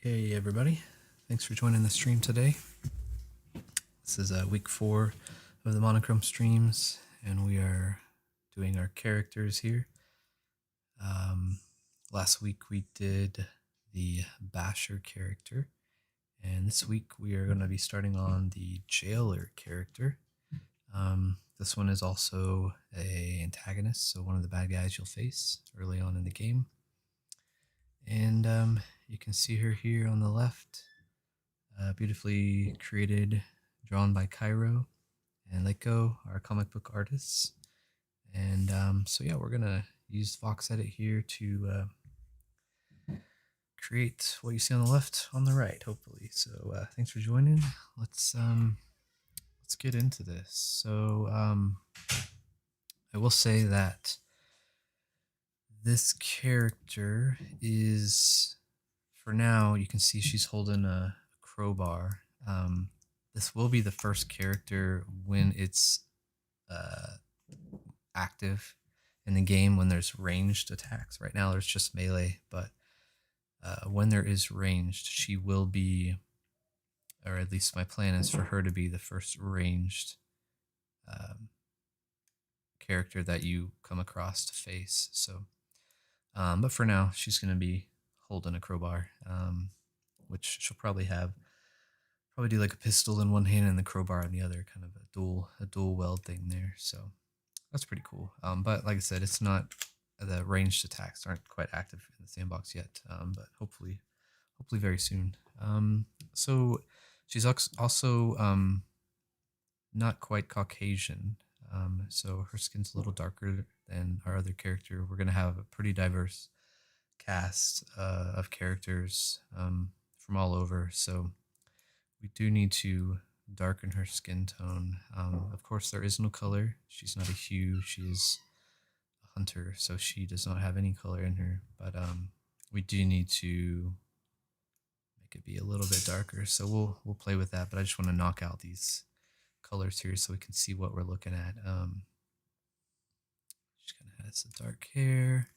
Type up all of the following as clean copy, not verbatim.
Hey everybody, thanks for joining the stream today. This is week 4 of the monochrome streams, and we are doing our characters here. Last week we did the Basher character, and this week we are going to be starting on the JAILER character. This one is also an antagonist, so one of the bad guys you'll face early on in the game. And you can see her here on the left. Beautifully created, drawn by Cairo and Leiko, our comic book artists. And so yeah, we're gonna use VoxEdit here to create what you see on the left on the right, hopefully. So thanks for joining. Let's get into this. So I will say that this character is, for now, you can see she's holding a crowbar. This will be the first character when it's active in the game, when there's ranged attacks. Right now there's just melee, but when there is ranged, she will be, or at least my plan is for her to be the first ranged character that you come across to face. So, but for now, she's going to be holding a crowbar, which she'll probably do like a pistol in one hand and the crowbar in the other, kind of a dual weld thing there. So that's pretty cool. But like I said, it's not, the ranged attacks aren't quite active in the sandbox yet, but hopefully very soon. So she's also not quite Caucasian. So her skin's a little darker than our other character. We're gonna have a pretty diverse cast of characters from all over. So we do need to darken her skin tone. Of course, there is no color. She's not a hue. She is a hunter, so she does not have any color in her. But we do need to make it be a little bit darker. So we'll play with that. But I just want to knock out these colors here so we can see what we're looking at. She kind of has the dark hair.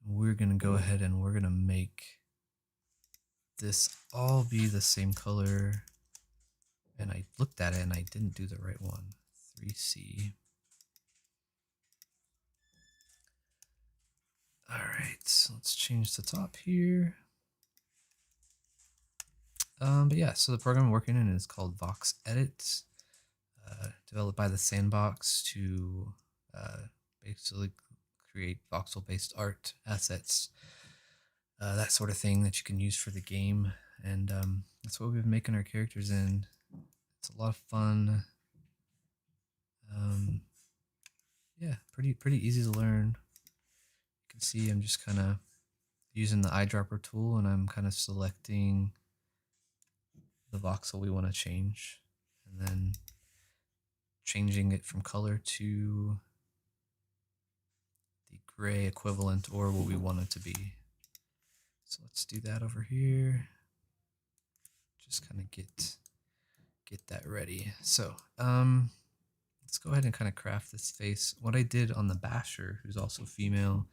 We're gonna go ahead and we're gonna make this all be the same color. And I looked at it and I didn't do the right one. 3C. All right, so let's change the top here. But yeah, so the program I'm working in is called VoxEdit, developed by the Sandbox to basically create voxel-based art, assets, that sort of thing that you can use for the game. And that's what we've been making our characters in. It's a lot of fun. Yeah, pretty easy to learn. You can see I'm just kind of using the eyedropper tool, and I'm kind of selecting the voxel we want to change, and then changing it from color to the gray equivalent, or what we want it to be. So let's do that over here. Just kind of get that ready. So let's go ahead and kind of craft this face. What I did on the Basher, who's also female,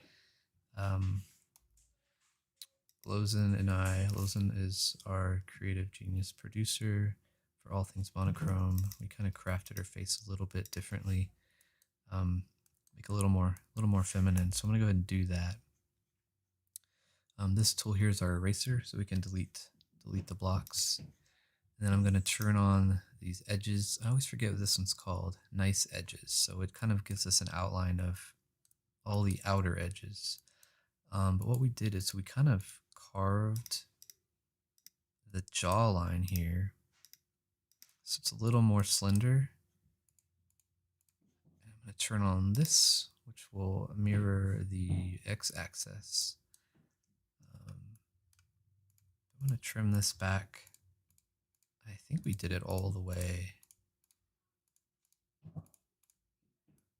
Lozen and Lozen is our creative genius producer for all things monochrome. We kind of crafted her face a little bit differently, make a little more feminine. So I'm gonna go ahead and do that. This tool here is our eraser, so we can delete the blocks. And then I'm going to turn on these edges. I always forget what this one's called. Nice edges. So it kind of gives us an outline of all the outer edges. But what we did is we kind of carved the jawline here, so it's a little more slender. And I'm going to turn on this, which will mirror the x-axis. I'm going to trim this back. I think we did it all the way.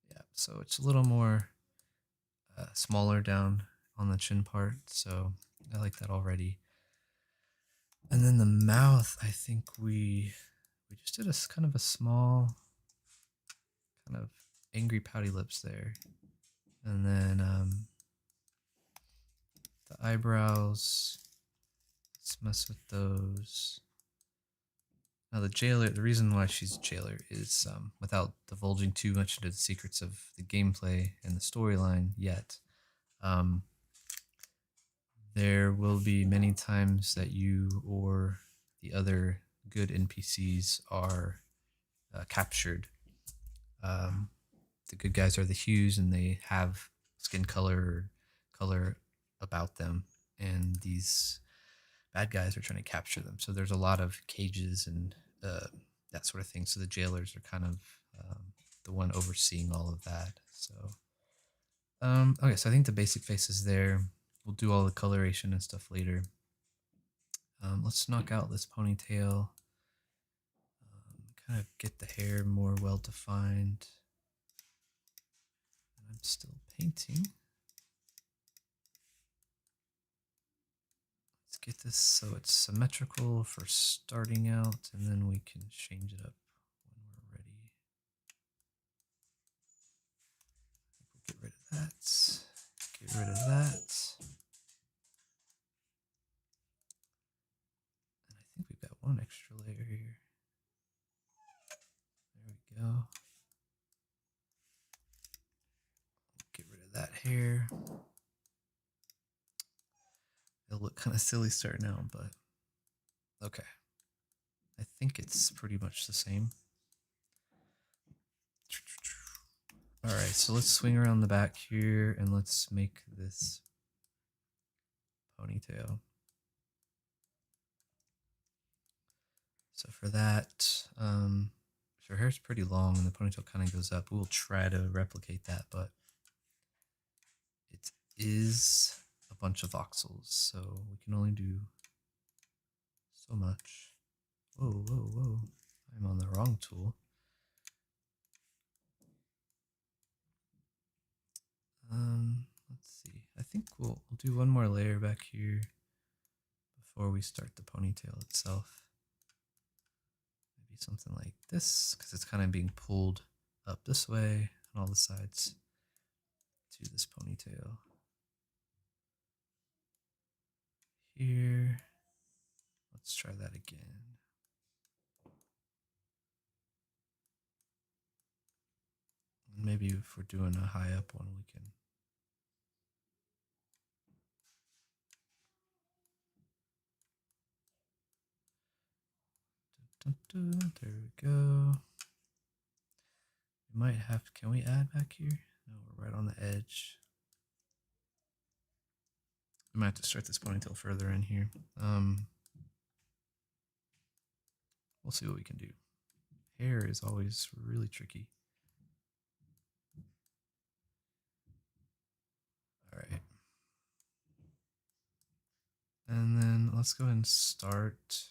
Yeah, so it's a little more smaller down on the chin part, so I like that already. And then the mouth, I think we just did a kind of a small, kind of angry pouty lips there. And then the eyebrows, let's mess with those. Now the jailer, the reason why she's jailer is without divulging too much into the secrets of the gameplay and the storyline yet. There will be many times that you or the other good NPCs are captured. The good guys are the hues, and they have skin color or color about them, and these bad guys are trying to capture them. So there's a lot of cages and that sort of thing. So the jailers are kind of the one overseeing all of that. So okay, so I think the basic face is there. We'll do all the coloration and stuff later. Let's knock out this ponytail. Kind of get the hair more well defined. I'm still painting. Let's get this so it's symmetrical for starting out, and then we can change it up when we're ready. We'll get rid of that. Get rid of that. And I think we've got one extra layer here. There we go. Get rid of that hair. It'll look kind of silly starting out, but okay. I think it's pretty much the same. All right, so let's swing around the back here and let's make this ponytail. So for that, her hair's pretty long and the ponytail kind of goes up. We'll try to replicate that, but it is a bunch of voxels, so we can only do so much. Whoa, whoa, whoa. I'm on the wrong tool. Let's see. I think we'll do one more layer back here before we start the ponytail itself. Maybe something like this, because it's kind of being pulled up this way on all the sides to this ponytail. Here. Let's try that again. Maybe if we're doing a high up one, we can. There we go. We might have to, can we add back here? No, we're right on the edge. We might have to start this ponytail further in here. We'll see what we can do. Hair is always really tricky. All right. And then let's go ahead and start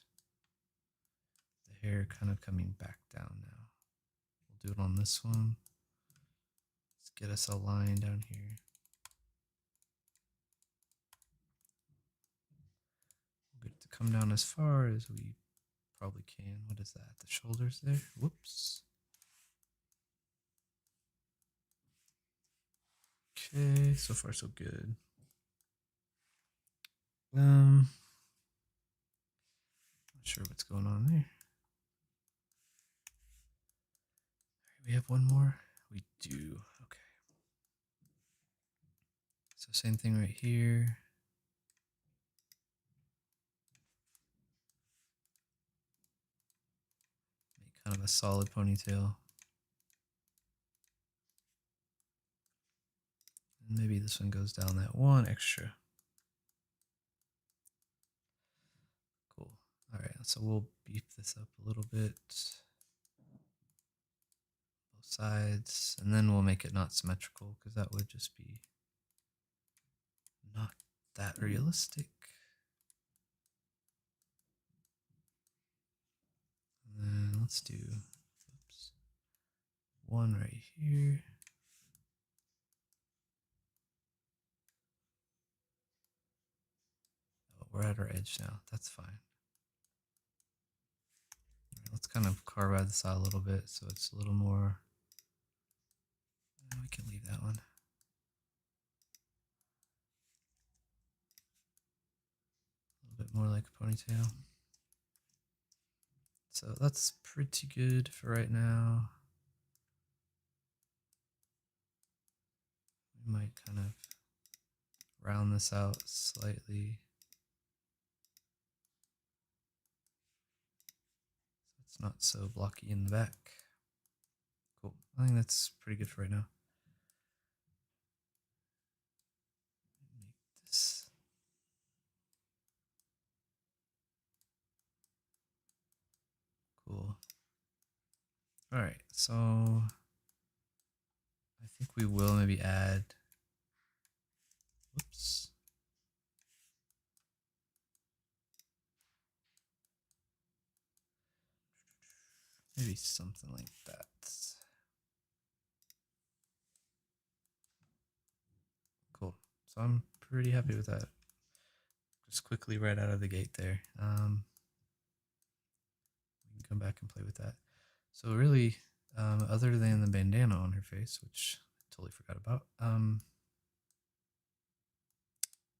the hair kind of coming back down now. We'll do it on this one. Let's get us a line down here. We'll get it to come down as far as we probably can. What is that? The shoulders there? Whoops. Okay, so far so good. Not sure what's going on there. We have one more. We do. Okay. So same thing right here. Make kind of a solid ponytail. And maybe this one goes down that one extra. Cool. All right, so we'll beef this up a little bit. Both sides. And then we'll make it not symmetrical because that would just be not that realistic. And then let's do one right here. Oh, we're at our edge now. That's fine. Right, let's kind of carve out this out a little bit so it's a little more. We can leave that one. A little bit more like a ponytail. So that's pretty good for right now. We might kind of round this out slightly. So it's not so blocky in the back. Cool. I think that's pretty good for right now. Make this. Cool. All right, so I think we will maybe add, whoops. Maybe something like that. Cool. So I'm pretty happy with that. Just quickly right out of the gate there. We can come back and play with that. So really, other than the bandana on her face, which I totally forgot about,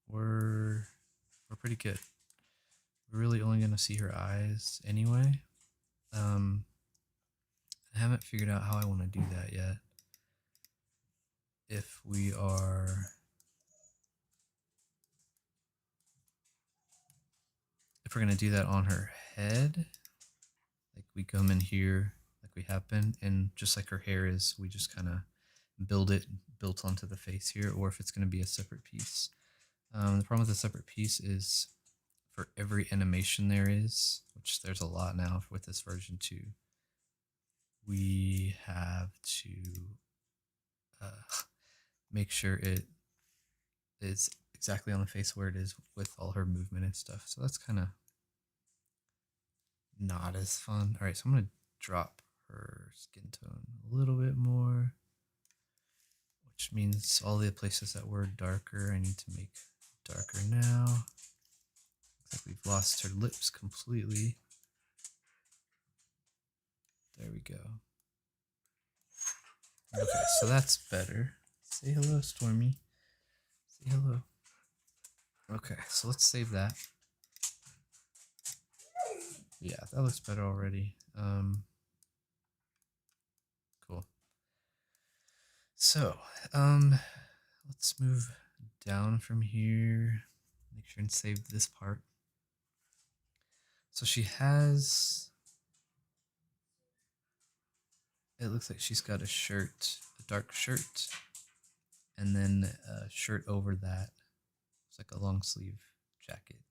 we're pretty good. We're really only going to see her eyes anyway. I haven't figured out how I want to do that yet. If we're going to do that on her head, like we come in here like we have been, and just like her hair is, we just kind of built onto the face here, or if it's going to be a separate piece. The problem with a separate piece is for every animation there is, which there's a lot now with this version 2, we have to make sure it is exactly on the face where it is with all her movement and stuff. So that's kind of not as fun. All right, so I'm going to drop her skin tone a little bit more, which means all the places that were darker, I need to make darker now. Looks like we've lost her lips completely. There we go. Okay, so that's better. Say hello, Stormy. Say hello. Okay, so let's save that. Yeah, that looks better already. Cool. So, let's move down from here. Make sure and save this part. So she has, it looks like she's got a shirt, a dark shirt, and then a shirt over that. It's like a long sleeve jacket.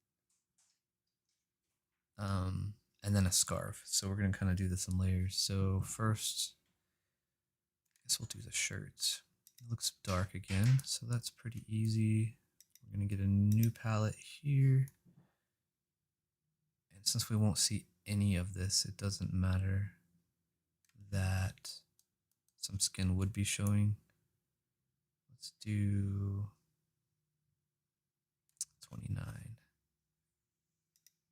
And then a scarf. So we're going to kind of do this in layers. So first, I guess we'll do the shirt. It looks dark again, so that's pretty easy. We're going to get a new palette here. And since we won't see any of this, it doesn't matter that some skin would be showing. Let's do 29.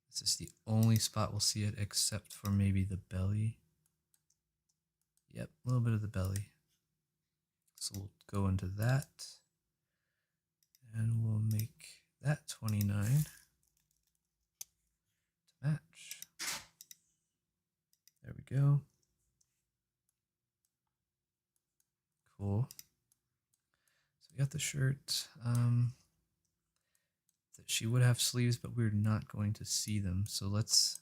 This is the only spot we'll see it except for maybe the belly. Yep, a little bit of the belly. So we'll go into that. And we'll make that 29 to match. There we go. Cool. So we got the shirt. That she would have sleeves, but we're not going to see them. So let's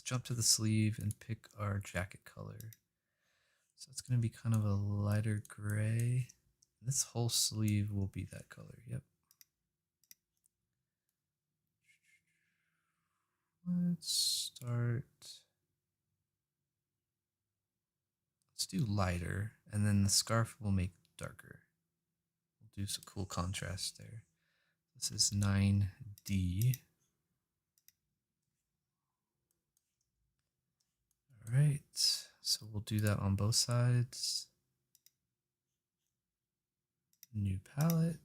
jump to the sleeve and pick our jacket color. So it's going to be kind of a lighter gray. This whole sleeve will be that color. Yep. Let's start. Let's do lighter, and then the scarf will make darker. We'll do some cool contrast there. This is 9D. All right, so we'll do that on both sides. New palette.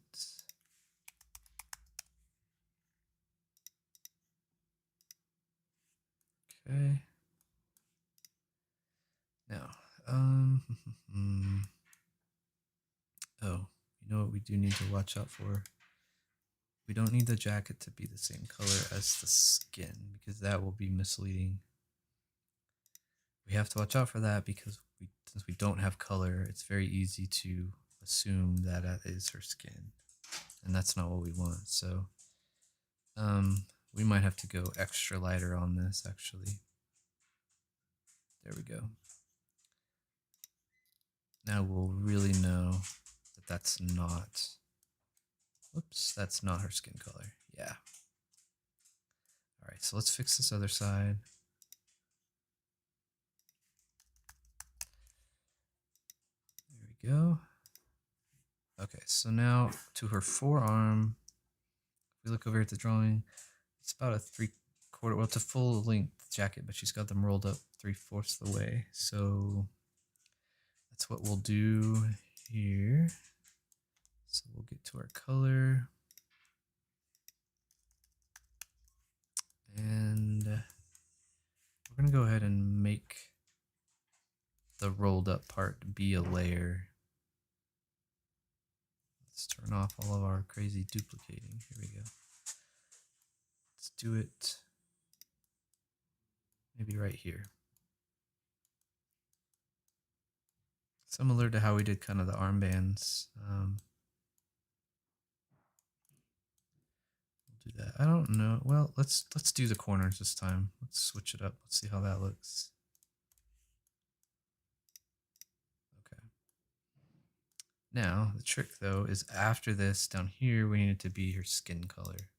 Okay. Now, oh, you know what we do need to watch out for? we don't need the jacket to be the same color as the skin because that will be misleading. We have to watch out for that because since we don't have color, it's very easy to assume that is her skin, and that's not what we want. So we might have to go extra lighter on this actually. There we go. Now we'll really know that that's not, whoops, that's not her skin color. Yeah. All right, so let's fix this other side. There we go. Okay, so now to her forearm, if we look over at the drawing, it's about a 3/4, well, it's a full length jacket, but she's got them rolled up 3/4 the way. So that's what we'll do here. So we'll get to our color. And we're going to go ahead and make the rolled up part be a layer. Let's turn off all of our crazy duplicating. Here we go. Let's do it maybe right here. Similar to how we did kind of the armbands. We'll do that. I don't know. Well, let's do the corners this time. Let's switch it up. Let's see how that looks. Okay. Now, the trick though is after this down here, we need it to be her skin color.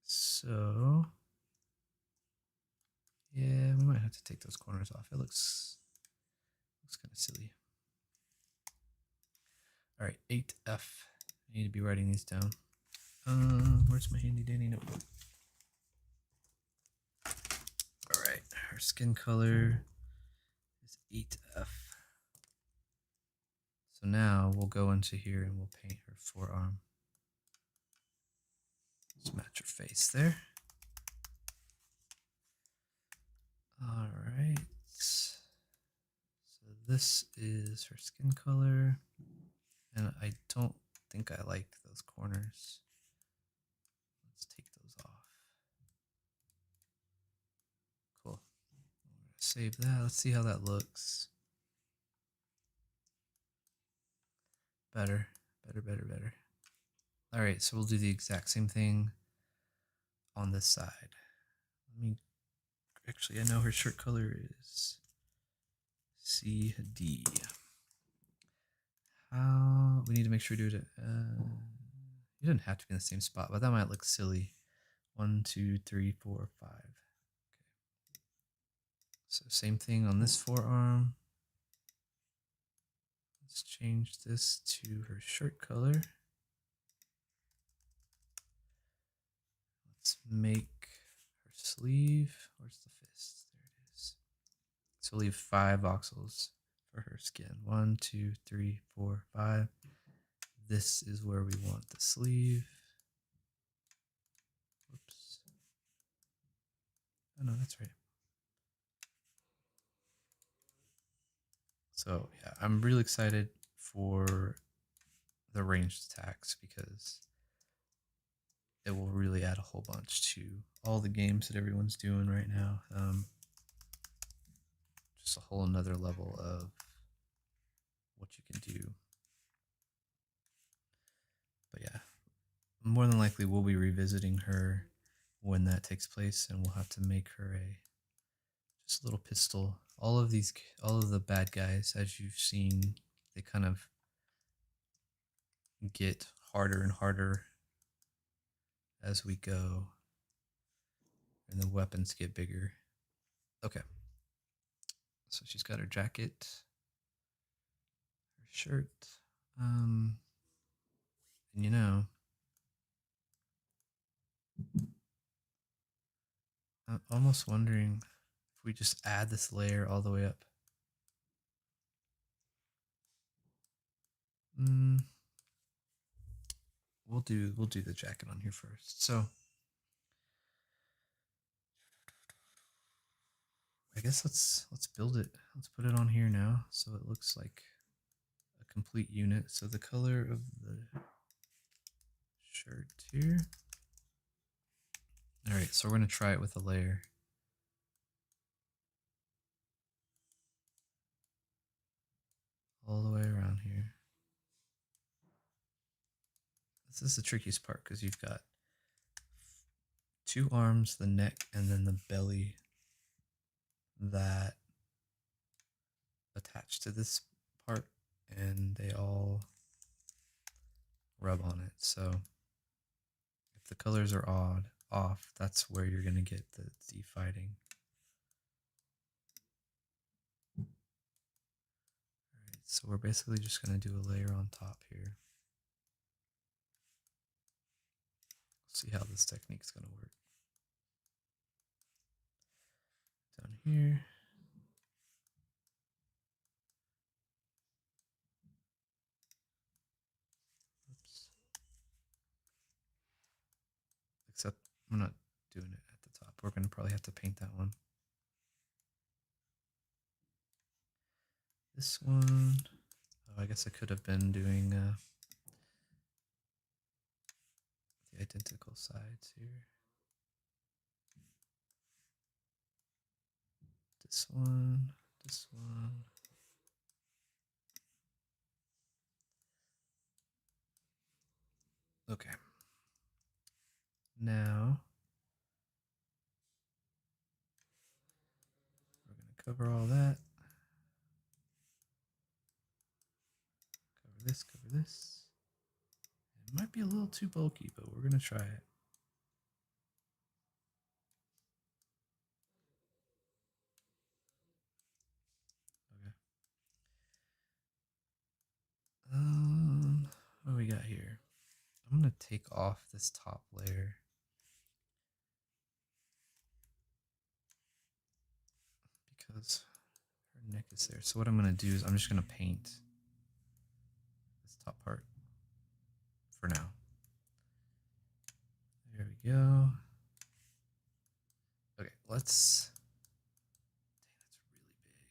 So, yeah, we might have to take those corners off. It looks kind of silly. All right, 8F. I need to be writing these down. Where's my handy dandy notebook? All right, her skin color is 8F. So now we'll go into here and we'll paint her forearm. Let's match her face there. All right. So this is her skin color. And I don't think I like those corners. Let's take those off. Cool. I'm gonna save that. Let's see how that looks. Better. All right, so we'll do the exact same thing on this side. Actually, I know her shirt color is CD. We need to make sure we do it. You didn't have to be in the same spot, but that might look silly. 1, 2, 3, 4, 5. Okay. So same thing on this forearm. Let's change this to her shirt color. Let's make her sleeve. Where's the fist? There it is. So we'll leave 5 voxels for her skin. 1, 2, 3, 4, 5. This is where we want the sleeve. Whoops. Oh no, that's right. So yeah, I'm really excited for the ranged attacks because it will really add a whole bunch to all the games that everyone's doing right now. Just a whole another level of what you can do. But yeah, more than likely we'll be revisiting her when that takes place, and we'll have to make her just a little pistol. All of the bad guys, as you've seen, they kind of get harder and harder as we go, and the weapons get bigger. Okay, so she's got her jacket, her shirt, and you know, I'm almost wondering if we just add this layer all the way up. We'll do the jacket on here first. So I guess let's build it. Let's put it on here now so it looks like a complete unit. So the color of the shirt here. All right, so we're gonna try it with a layer. All the way around here. This is the trickiest part because you've got 2 arms, the neck, and then the belly that attach to this part, and they all rub on it. So if the colors are off, that's where you're gonna get the defighting. Alright, so we're basically just gonna do a layer on top here. See how this technique's gonna work. Down here. Oops. Except we're not doing it at the top. We're gonna probably have to paint that one. This one, oh, I guess I could have been doing the identical sides here. This one, this one. Okay. Now we're going to cover all that. Cover this, cover this. It might be a little too bulky, but we're going to try it. Okay. What do we got here? I'm going to take off this top layer. Because her neck is there. So what I'm going to do is I'm just going to paint this top part for now. There we go. Okay, let's. Dang, that's really big.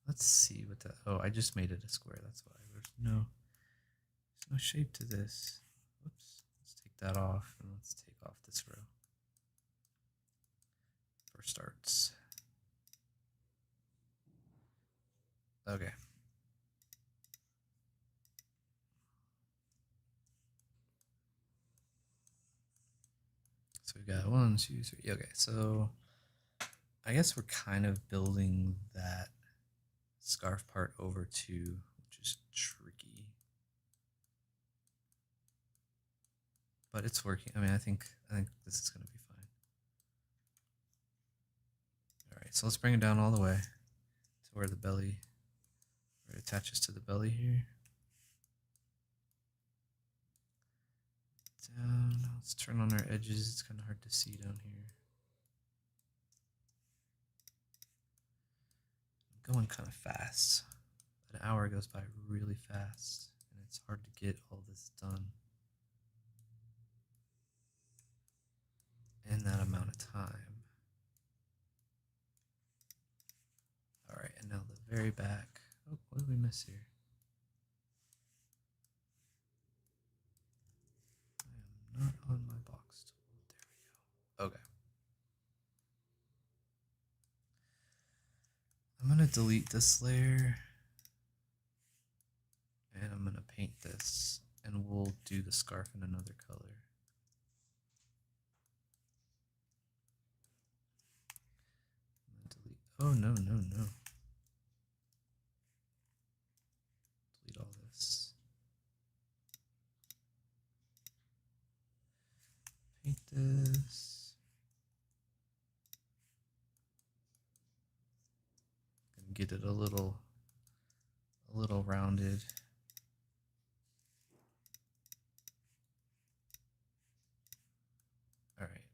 Let's see what that. Oh, I just made it a square. That's why there's no shape to this. Whoops. Let's take that off and let's take off this row for starts. Okay. So we've got 1, 2, 3. Okay, so I guess we're kind of building that scarf part over too, which is tricky. But it's working. I mean, I think this is gonna be fine. All right, so let's bring it down all the way to where the belly, where it attaches to the belly here. Down. Let's turn on our edges. It's kind of hard to see down here. I'm going kind of fast. An hour goes by really fast, and it's hard to get all this done in that amount of time. All right, and now the very back. Oh, what did we miss here? I am not on my box tool. There we go. Okay. I'm going to delete this layer, and I'm going to paint this, and we'll do the scarf in another color. Delete. Oh, no, no, no. Delete all this. Paint this. And get it a little rounded. All right.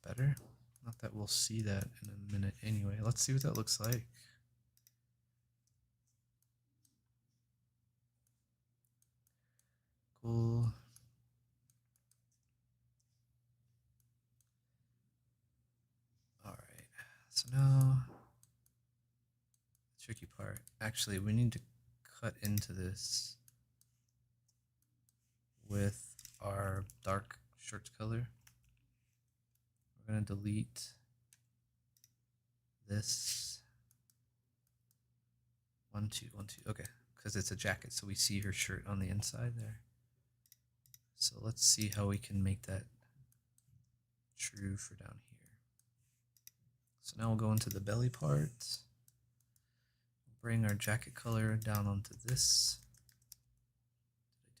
Better. Not that we'll see that in a minute anyway. Let's see what that looks like. Cool. All right. So now, the tricky part. Actually, we need to cut into this with our dark shirt color. We're going to delete this 1, 2, 1, 2. Okay, because it's a jacket, so we see her shirt on the inside there. So let's see how we can make that true for down here. So now we'll go into the belly part. Bring our jacket color down onto this.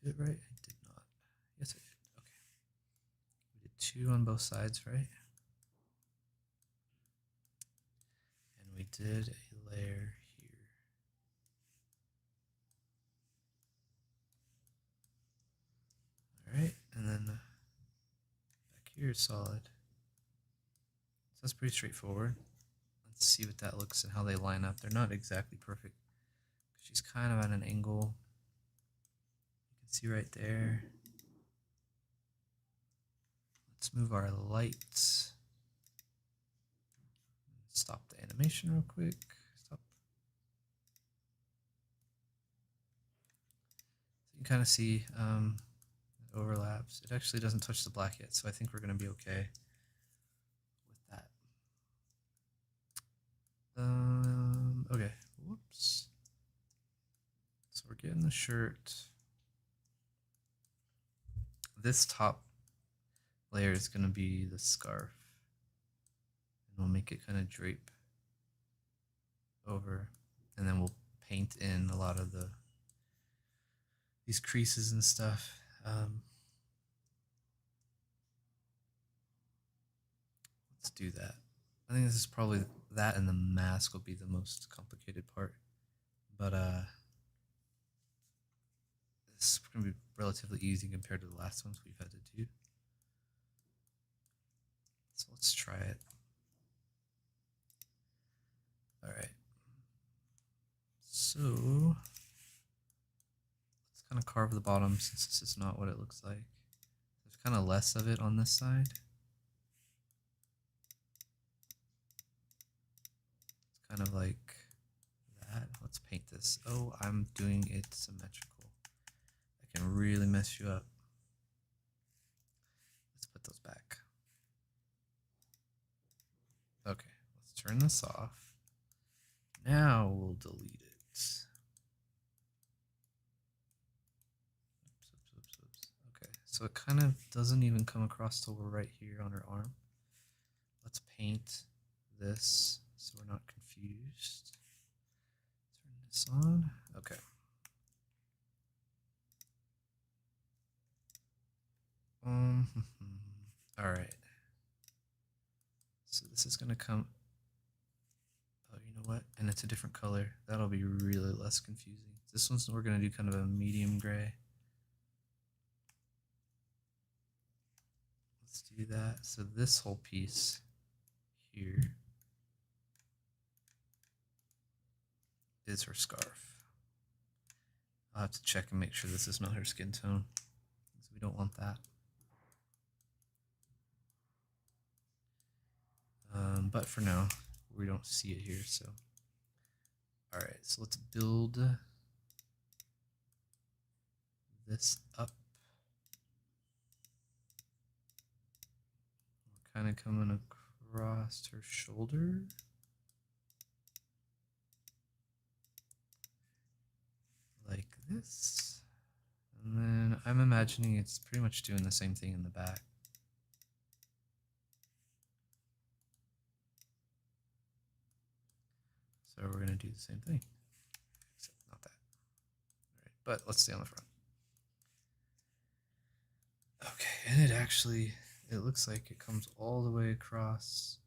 Did I do it right? I did not. Yes, I did. Okay. We did 2 on both sides, right? And we did a layer here. All right, and then back here is solid. So that's pretty straightforward. Let's see what that looks and how they line up. They're not exactly perfect. She's kind of at an angle. You can see right there. Let's move our lights. Stop the animation real quick. Stop. So you can kind of see it overlaps. It actually doesn't touch the black yet, so I think we're going to be okay with that. Okay, whoops. So we're getting the shirt. This top layer is going to be the scarf. And we'll make it kind of drape over. And then we'll paint in a lot of these creases and stuff. Let's do that. I think this is probably that, and the mask will be the most complicated part. But this is going to be relatively easy compared to the last ones we've had to do. So let's try it. All right. So let's kind of carve the bottom since this is not what it looks like. There's kind of less of it on this side. It's kind of like that. Let's paint this. Oh, I'm doing it symmetrical. That can really mess you up. Let's put those back. Okay, let's turn this off. Now we'll delete it. Oops. Okay, so it kind of doesn't even come across till we're right here on her arm. Let's paint this so we're not confused. Turn this on. Okay. All right. So this is gonna come. Oh, you know what? And it's a different color. That'll be really less confusing. This one's we're gonna do kind of a medium gray. Let's do that. So this whole piece here is her scarf. I'll have to check and make sure this is not her skin tone, because we don't want that. But for now, we don't see it here, so. All right, so let's build this up. We're kind of coming across her shoulder. Like this. And then I'm imagining it's pretty much doing the same thing in the back. So we're going to do the same thing, except not that. All right, but let's stay on the front. Okay, and it looks like it comes all the way across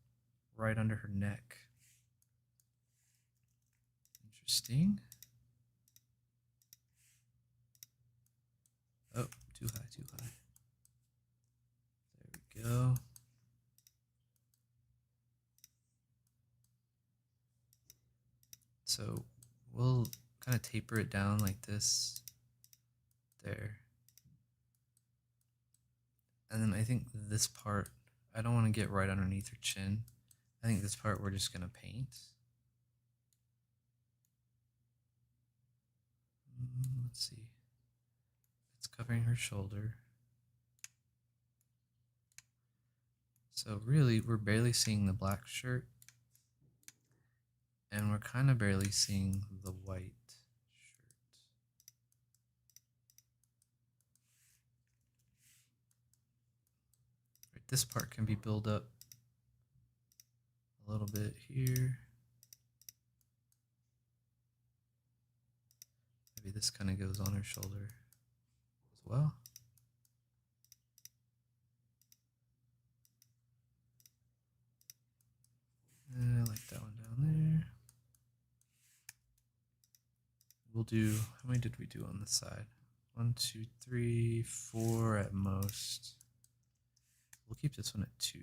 right under her neck. Interesting. Oh, too high. There we go. So we'll kind of taper it down like this. There. And then I think this part, I don't want to get right underneath her chin. I think this part we're just going to paint. Let's see. It's covering her shoulder. So really, we're barely seeing the black shirt, and we're kind of barely seeing the white shirt. Right, this part can be built up a little bit here. Maybe this kind of goes on her shoulder as well. And I like that one down there. We'll do, how many did we do on this side? 1, 2, 3, 4 at most. We'll keep this one at 2.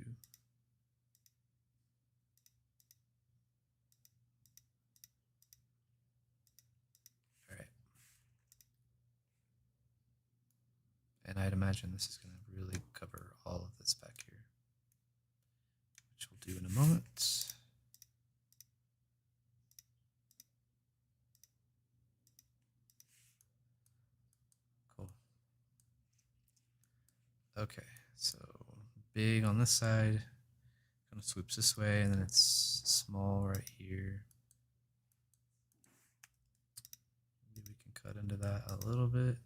All right. And I'd imagine this is going to really cover all of this back here, which we'll do in a moment. Cool. Okay, so big on this side, kind of swoops this way, and then it's small right here. Maybe we can cut into that a little bit.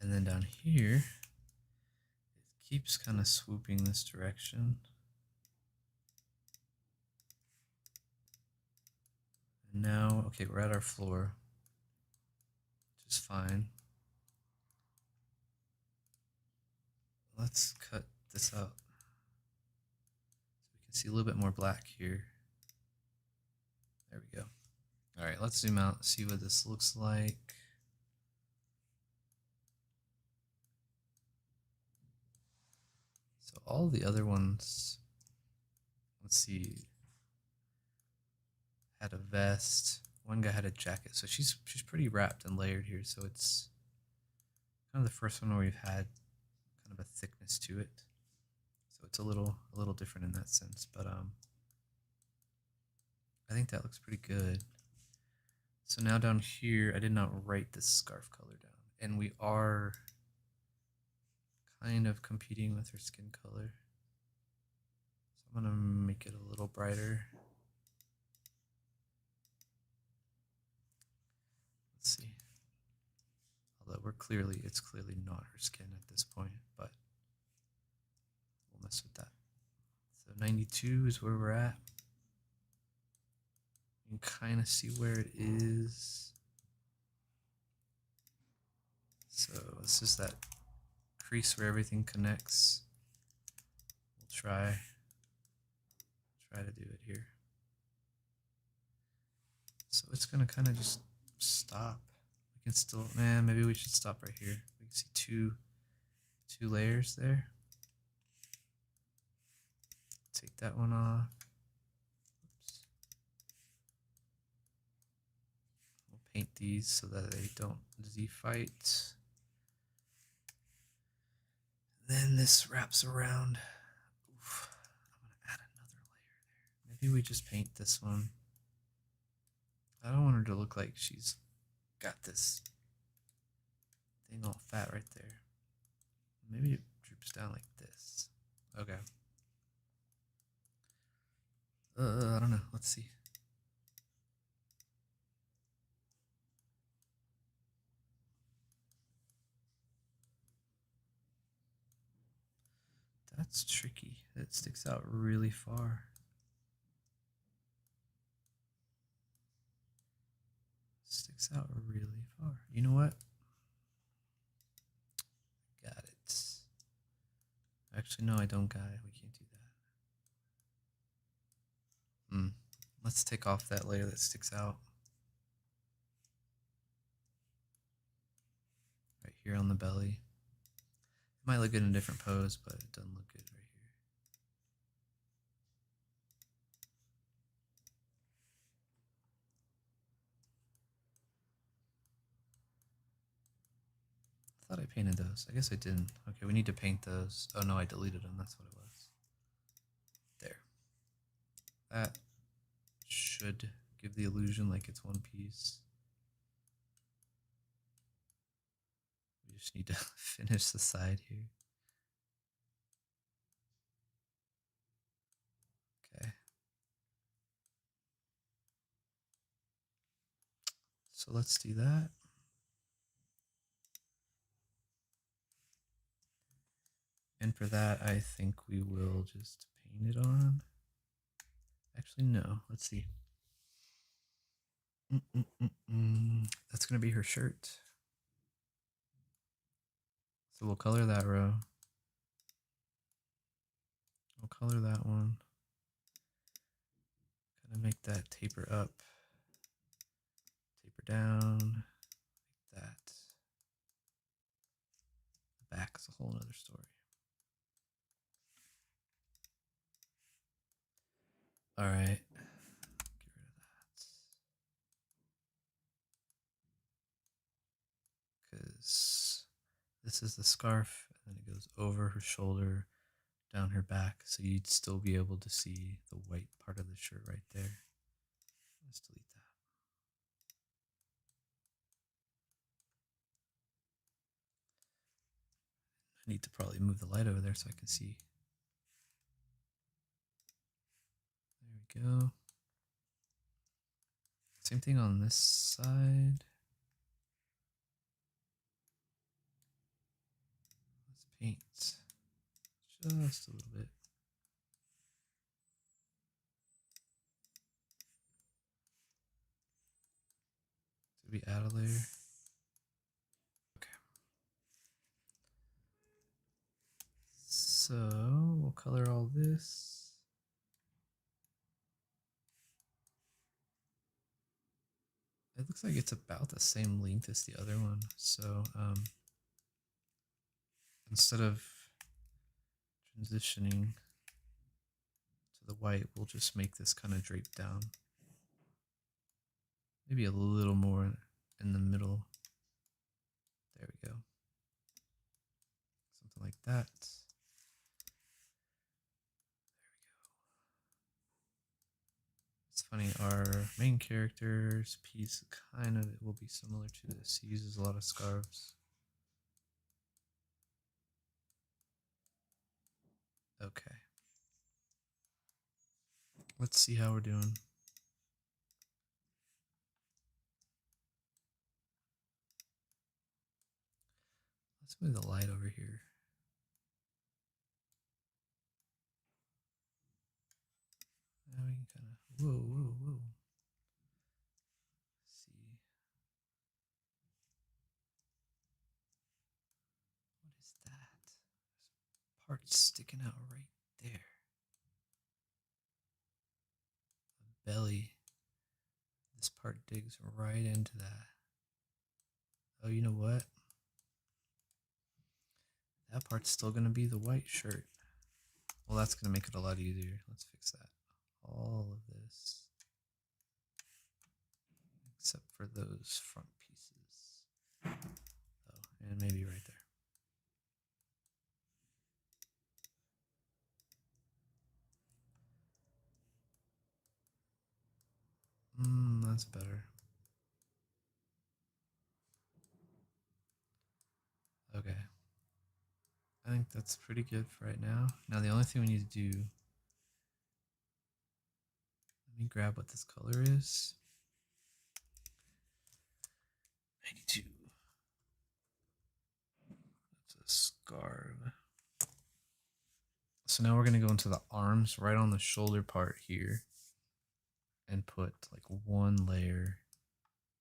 And then down here, it keeps kind of swooping this direction. And now, okay, we're at our floor, which is fine. Let's cut this out so we can see a little bit more black here. There we go. All right, let's zoom out, see what this looks like. So all the other ones, let's see, had a vest. One guy had a jacket, so she's pretty wrapped and layered here. So it's kind of the first one where we've had kind of a thickness to it. So it's a little different in that sense, but I think that looks pretty good. So now down here, I did not write this scarf color down, and we are kind of competing with her skin color. So I'm gonna make it a little brighter. Let's see. Although it's clearly not her skin at this point, but we'll mess with that. So 92 is where we're at. You can kind of see where it is. So this is that crease where everything connects. We'll try to do it here. So it's gonna kind of just stop. We can still, man, maybe we should stop right here. We can see two layers there. Take that one off. Oops. We'll paint these so that they don't Z-fight. Then this wraps around. Oof, I'm gonna add another layer there. Maybe we just paint this one. I don't want her to look like she's got this thing all fat right there. Maybe it droops down like this. Okay. I don't know. Let's see. That's tricky. It sticks out really far. Sticks out really far. You know what? Got it. Actually, no, I don't got it. We can't do that. Let's take off that layer that sticks out. Right here on the belly. It might look good in a different pose, but it doesn't look good right here. I thought I painted those. I guess I didn't. Okay, we need to paint those. Oh no, I deleted them. That's what it was. There. That should give the illusion like it's one piece. Just need to finish the side here. Okay. So let's do that. And for that, I think we will just paint it on. Actually, no. Let's see. That's going to be her shirt. So we'll color that row. We'll color that one. Kind of make that taper up, taper down, like that. The back is a whole nother story. All right, get rid of that. Because this is the scarf, and then it goes over her shoulder, down her back, so you'd still be able to see the white part of the shirt right there. Let's delete that. I need to probably move the light over there so I can see. There we go. Same thing on this side. Let's paint just a little bit. Did we add a layer? Okay. So we'll color all this. It looks like it's about the same length as the other one. So instead of transitioning to the white, we'll just make this kind of drape down. Maybe a little more in the middle. There we go. Something like that. It's funny, our main character's piece kind of will be similar to this. He uses a lot of scarves. Okay. Let's see how we're doing. Let's move the light over here. Now we can kind of, whoa. Let's see. What is that? There's a part sticking out right there. The belly. This part digs right into that. Oh, you know what? That part's still going to be the white shirt. Well, that's going to make it a lot easier. Let's fix that. All of this. Except for those front pieces. Oh, and maybe right there. That's better. Okay. I think that's pretty good for right now. Now the only thing we need to do, let me grab what this color is. 92. That's a scarf. So now we're going to go into the arms right on the shoulder part here and put like one layer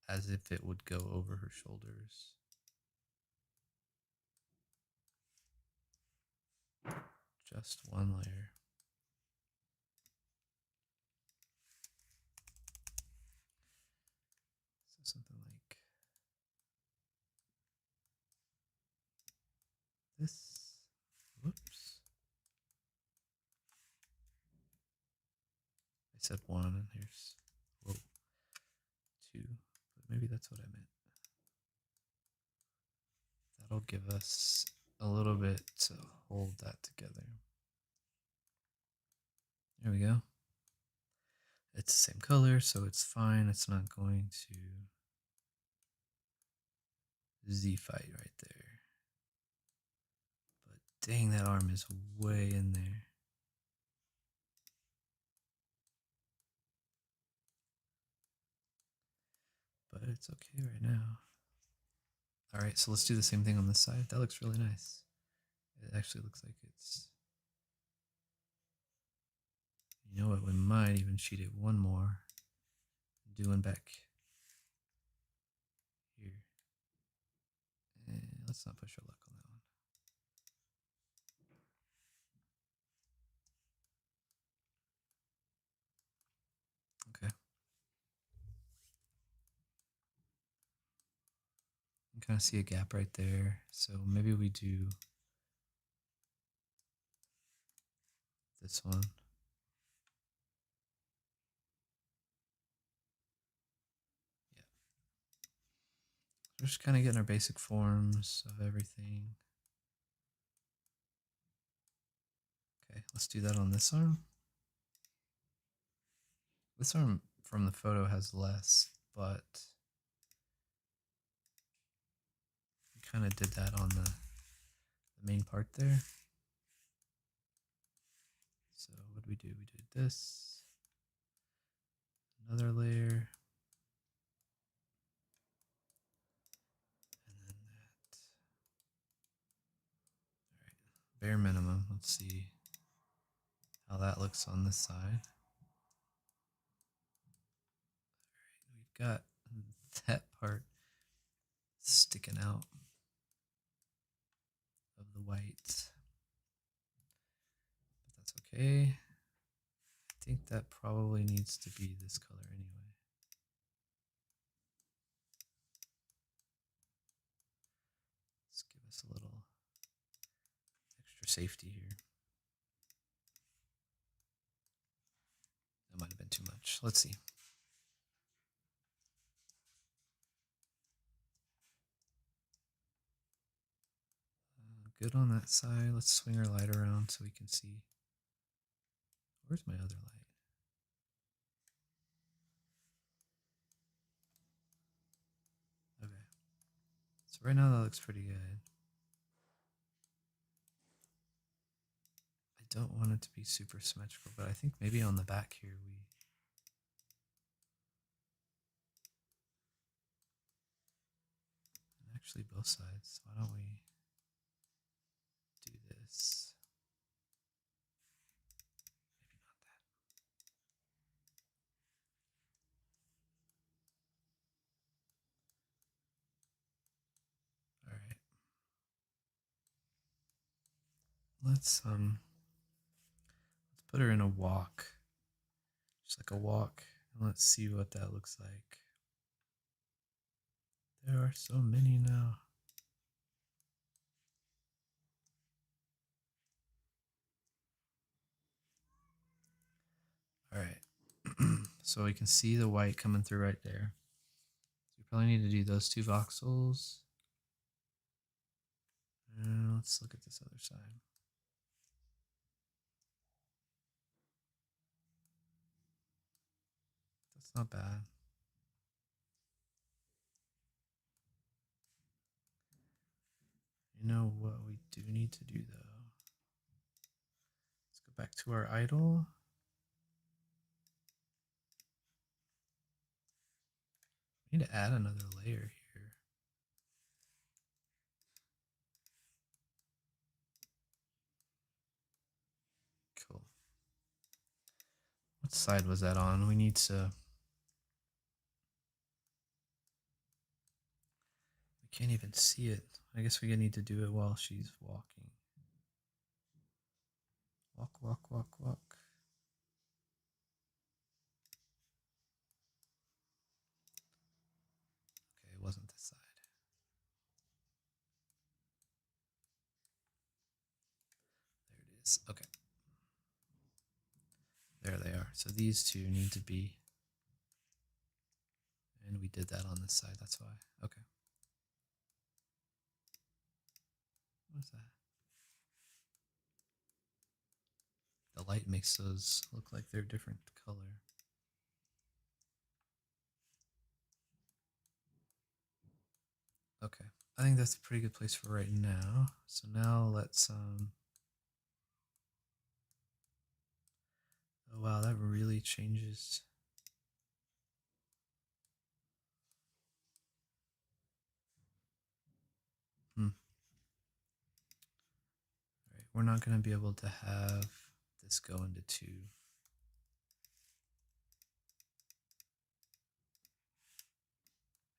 as if it would go over her shoulders. Just one layer. So something like this. Whoops. I said one and here's, whoa, two. But maybe that's what I meant. That'll give us a little bit to hold that together. There we go. It's the same color, so it's fine. It's not going to Z fight right there. Dang, that arm is way in there. But it's okay right now. All right, so let's do the same thing on this side. That looks really nice. It actually looks like it's... You know what, we might even cheat it one more. Do one back here. And let's not push our luck on that one. Okay. You can kind of see a gap right there. So maybe we do this one. Yeah. We're just kind of getting our basic forms of everything. Okay, let's do that on this arm. This arm from the photo has less, but we kind of did that on the main part there. So what did we do? We did this, another layer, and then that. All right, bare minimum. Let's see how that looks on this side. All right, we've got that part sticking out of the white, but that's okay. I think that probably needs to be this color anyway. Let's give us a little extra safety here. That might have been too much. Let's see. Good on that side. Let's swing our light around so we can see. Where's my other light? Okay. So right now that looks pretty good. I don't want it to be super symmetrical, but I think maybe on the back here actually both sides. Why don't we do this? Maybe not that. All right. Let's put her in a walk. Just like a walk. And let's see what that looks like. There are so many now. All right. So we can see the white coming through right there. So we probably need to do those two voxels. And let's look at this other side. That's not bad. You know what we do need to do though? Let's go back to our idle. We need to add another layer here. Cool. What side was that on? We need to... We can't even see it. I guess we need to do it while she's walking. Walk, walk, walk, walk. Okay, it wasn't this side. There it is. Okay. There they are. So these two need to be... And we did that on this side, that's why. Okay. What's that? The light makes those look like they're different color. Okay, I think that's a pretty good place for right now. So now let's oh wow, that really changes. Hmm. All right, we're not going to be able to have this go into two.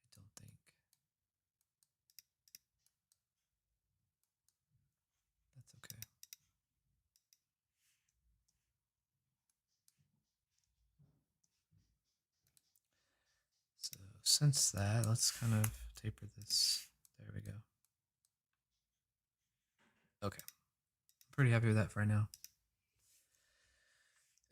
I don't think. That's okay. So since that, let's kind of taper this. There we go. Okay. I'm pretty happy with that for right now.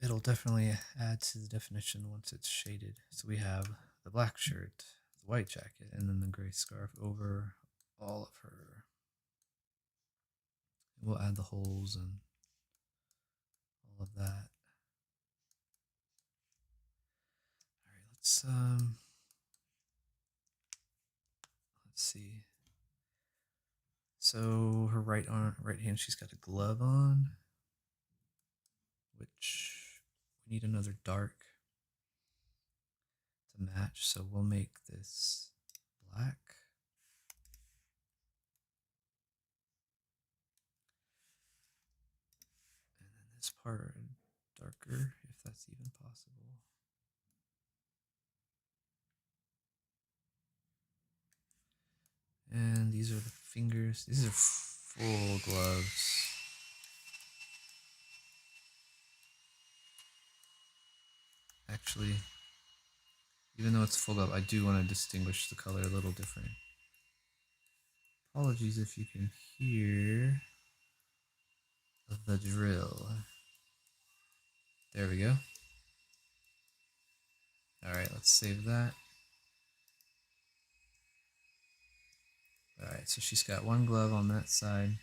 It'll definitely add to the definition once it's shaded. So we have the black shirt, the white jacket, and then the gray scarf over all of her. We'll add the holes and all of that. All right, let's see. So her right hand, she's got a glove on, which we need another dark to match. So we'll make this black. And then this part darker, if that's even possible. And these are the fingers. These are full gloves. Actually, even though it's full glove, I do want to distinguish the color a little different. Apologies if you can hear the drill. There we go. Alright, let's save that. Alright, so she's got one glove on that side.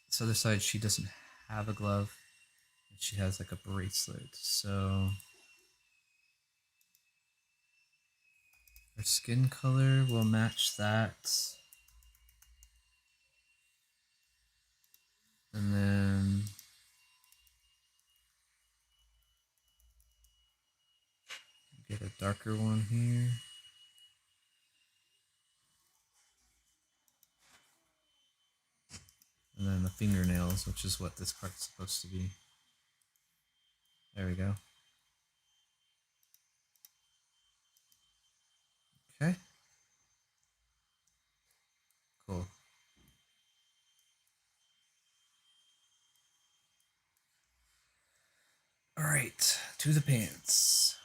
This other side, she doesn't have a glove. She has like a bracelet. So her skin color will match that. And then get a darker one here. And then the fingernails, which is what this part's supposed to be. There we go. Okay. Cool. All right, to the pants.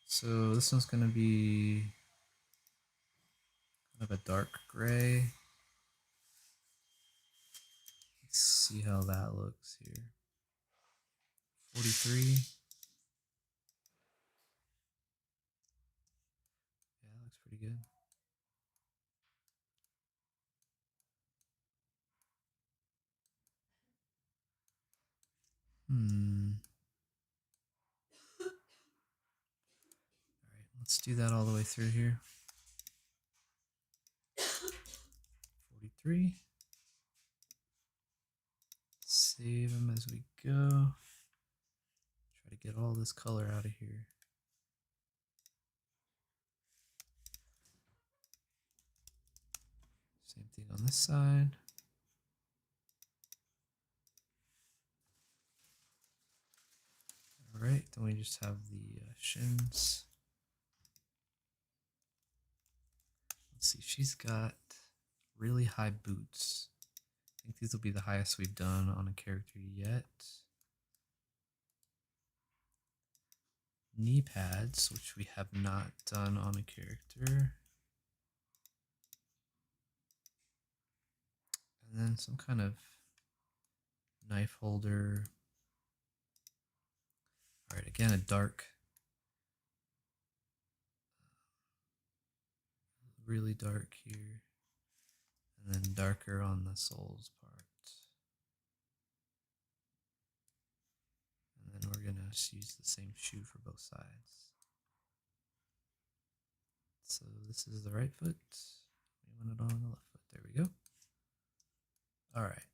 So this one's gonna be kind of a dark gray. Let's see how that looks here. 43. Yeah, that looks pretty good. All right, let's do that all the way through here. 43. Save them as we go. Try to get all this color out of here. Same thing on this side. All right, then we just have the shins. Let's see, she's got really high boots. I think these will be the highest we've done on a character yet. Knee pads, which we have not done on a character. And then some kind of knife holder. All right, again, a dark, really dark here. And then darker on the soles part. And then we're gonna use the same shoe for both sides. So this is the right foot. We want it on the left foot. There we go. All right.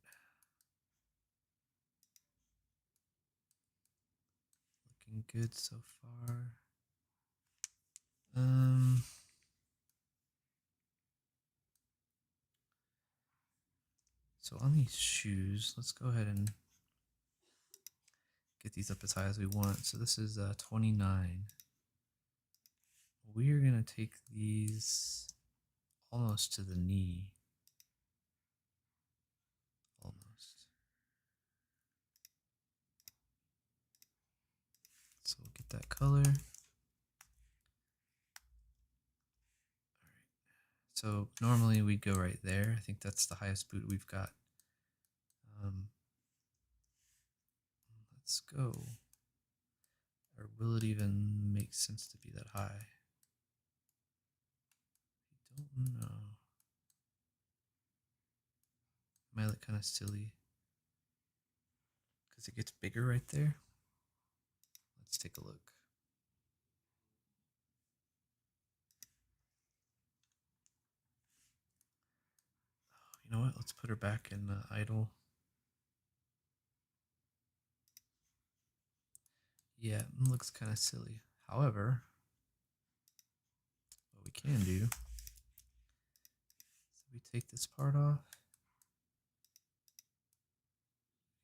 Looking good so far. So on these shoes, let's go ahead and get these up as high as we want. So this is 29. We're going to take these almost to the knee. Almost. So we'll get that color. All right. So normally we go right there. I think that's the highest boot we've got. Let's go. Or will it even make sense to be that high? I don't know. Might look kind of silly because it gets bigger right there. Let's take a look. Oh, you know what? Let's put her back in idle. Yeah, it looks kind of silly. However, what we can do is we take this part off.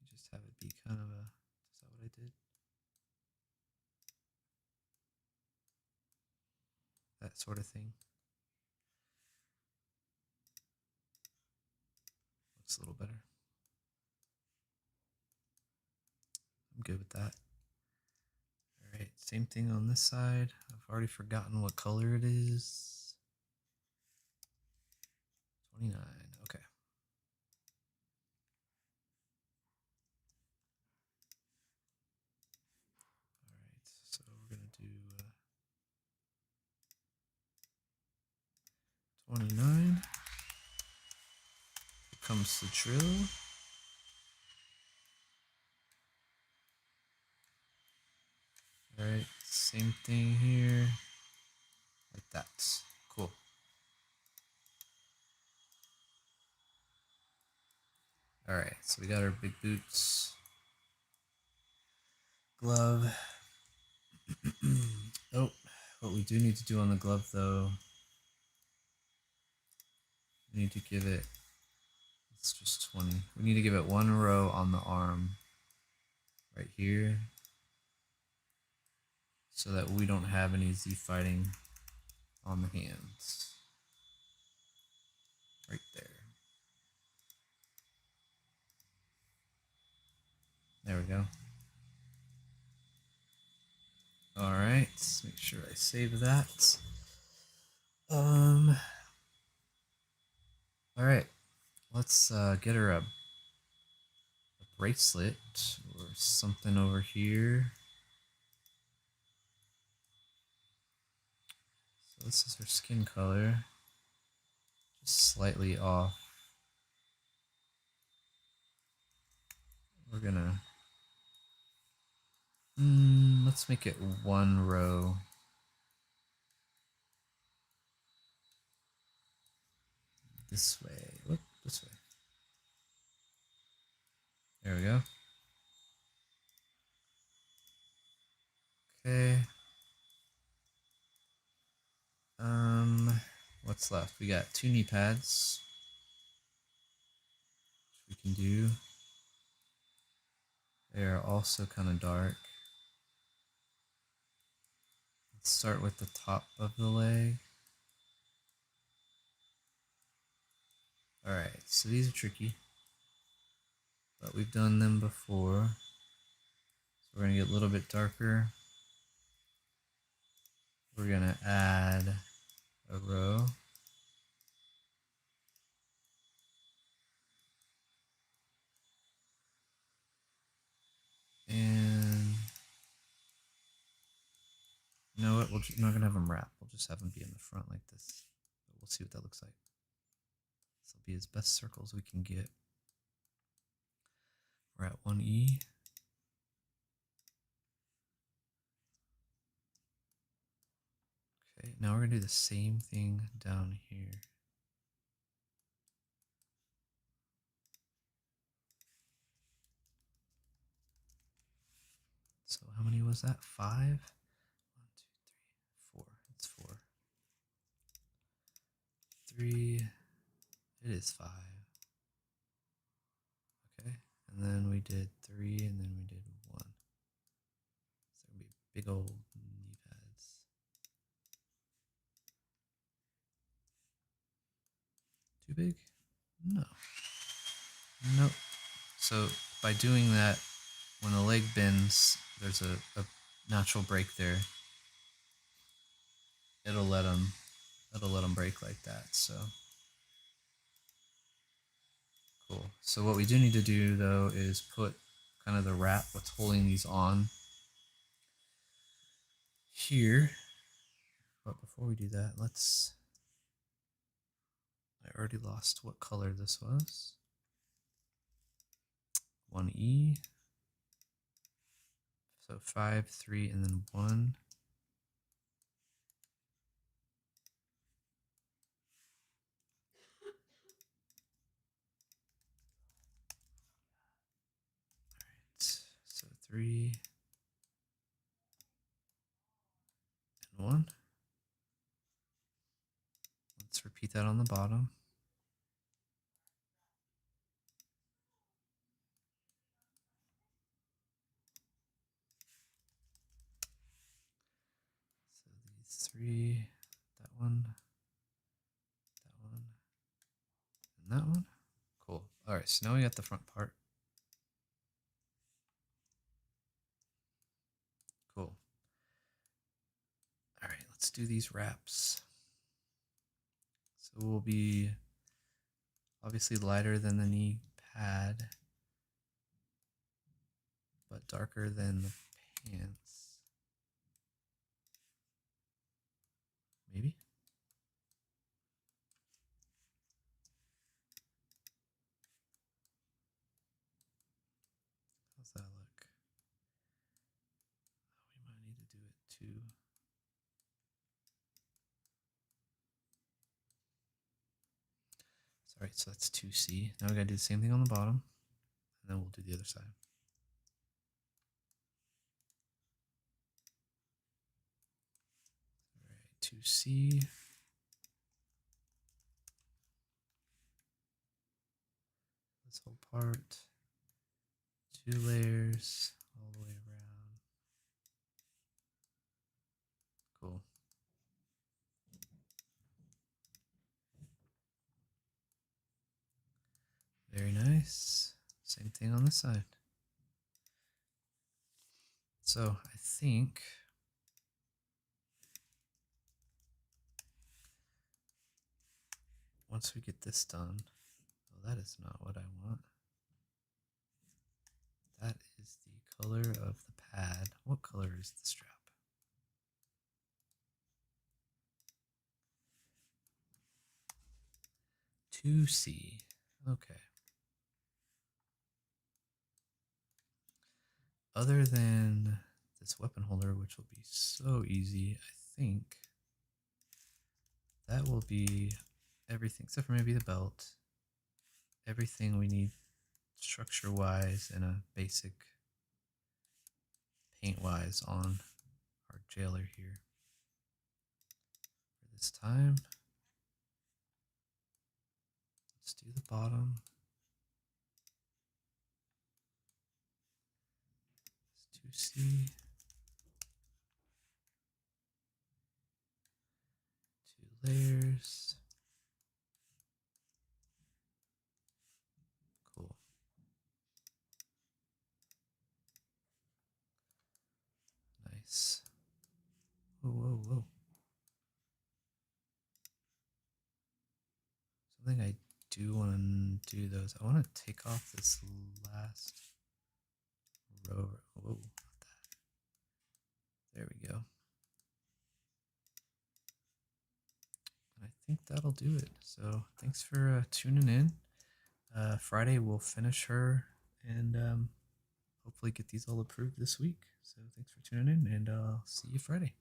Just have it be kind of a, is that what I did? That sort of thing. Looks a little better. I'm good with that. All right, same thing on this side. I've already forgotten what color it is. 29, okay. All right, so we're gonna do 29. Here comes the drill. All right, same thing here, like that. Cool. All right, so we got our big boots, glove. Oh, what we do need to do on the glove though, we need to give it, it's just 20. We need to give it one row on the arm right here so that we don't have any Z fighting on the hands. Right there. There we go. All right, let's make sure I save that. All right, let's get her a bracelet or something over here. So this is her skin color, just slightly off. We're gonna, let's make it one row. This way, whoop, this way. There we go. Okay. What's left? We got 2 knee pads, which we can do. They are also kind of dark. Let's start with the top of the leg. Alright, so these are tricky, but we've done them before. So we're going to get a little bit darker. We're going to add a row. And you know what? We're not going to have them wrap. We'll just have them be in the front like this. But we'll see what that looks like. This will be as best circles we can get. We're at 1E. Okay, now we're gonna do the same thing down here. So how many was that? 5? 1, 2, 3, 4. It's 4. 3. It is 5. Okay. And then we did 3, and then we did 1. So it'll be big old knee pads. Too big? No. Nope. So by doing that, when the leg bends, there's a natural break there. It'll let them break like that. So cool. So what we do need to do though is put kind of the wrap, what's holding these on here. But before we do that, I already lost what color this was. 1E. So 5, 3, and then 1. So 3 and 1. Let's repeat that on the bottom. So these 3, that one, and that one. Cool. All right, so now we got the front part. Cool. All right, let's do these wraps. So we'll be obviously lighter than the knee pad, but darker than the pants. Maybe? How's that look? Oh, we might need to do it too. All right, so that's 2C. Now we gotta do the same thing on the bottom, and then we'll do the other side. All right, 2C. This whole part. 2 layers all the way around. Cool. Very nice. Same thing on this side. So I think once we get this done, oh, that is not what I want. That is the color of the pad. What color is the strap? 2C. Okay. Other than this weapon holder, which will be so easy, I think that will be everything, except for maybe the belt. Everything we need structure-wise and a basic paint-wise on our jailer here. For this time, let's do the bottom. Let's 2C. 2 layers. Cool. Nice. Whoa, whoa, whoa. Something I do want to do though is I want to take off this last row. Whoa, not that. There we go. And I think that'll do it. So thanks for tuning in. Friday we'll finish her and hopefully get these all approved this week. So thanks for tuning in, and I'll see you Friday.